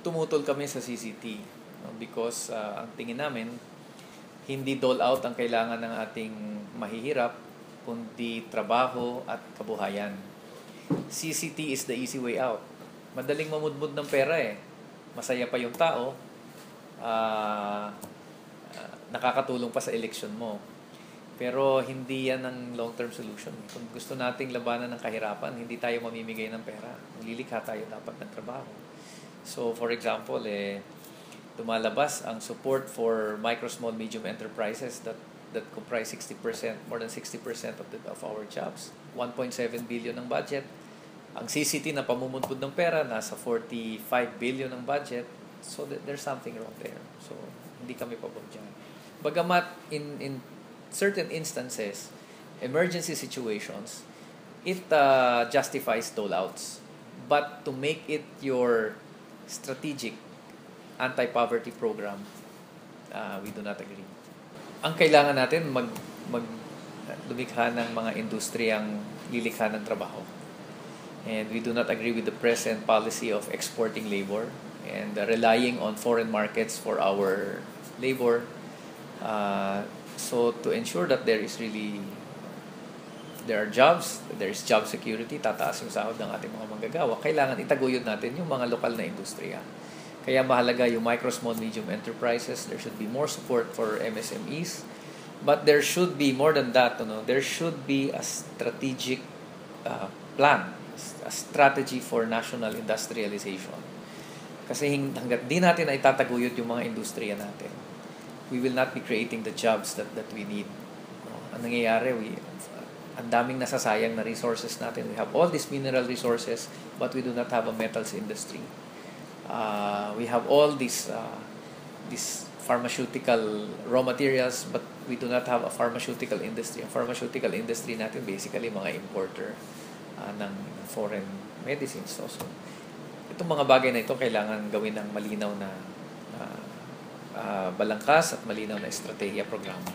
tumutol kami sa CCT, no? Because ang tingin namin, hindi dole out ang kailangan ng ating mahihirap, kundi trabaho at kabuhayan. CCT is the easy way out. Madaling mamudmud ng pera eh. Masaya pa yung tao, nakakatulong pa sa election mo. Pero hindi yan ang long-term solution. Kung gusto nating labanan ng kahirapan, hindi tayo mamimigay ng pera. Lilikha tayo dapat ng trabaho. So, for example, tumalabas ang support for micro, small, medium enterprises that comprise 60%, more than 60% of our jobs. 1.7 billion ang budget. Ang CCT na pamumuntod ng pera, nasa 45 billion ang budget. So, there's something wrong there. So, hindi kami pabor dyan. Bagamat in certain instances, emergency situations, it justifies dole-outs. But to make it your strategic anti-poverty program, we do not agree. Ang kailangan natin lumikha ng mga industriyang lilikha ng trabaho. And we do not agree with the present policy of exporting labor and relying on foreign markets for our labor. So to ensure that there are jobs, there is job security, tataas yung sahod ng ating mga manggagawa, kailangan itaguyod natin yung mga lokal na industriya. Kaya mahalaga yung micro, small, medium enterprises. There should be more support for MSMEs. But there should be more than that. There should be a strategic plan, a strategy for national industrialization. Kasi hanggat di natin ay tataguyod yung mga industriya natin, we will not be creating the jobs that we need. Ang nangyayari, ang daming nasasayang na resources natin. We have all these mineral resources, but we do not have a metals industry. We have all these pharmaceutical raw materials, but we do not have a pharmaceutical industry. Ang pharmaceutical industry natin basically mga importer ng foreign medicines. So, itong mga bagay na ito kailangan gawin ng malinaw na balangkas at malinaw na estratehiya programa.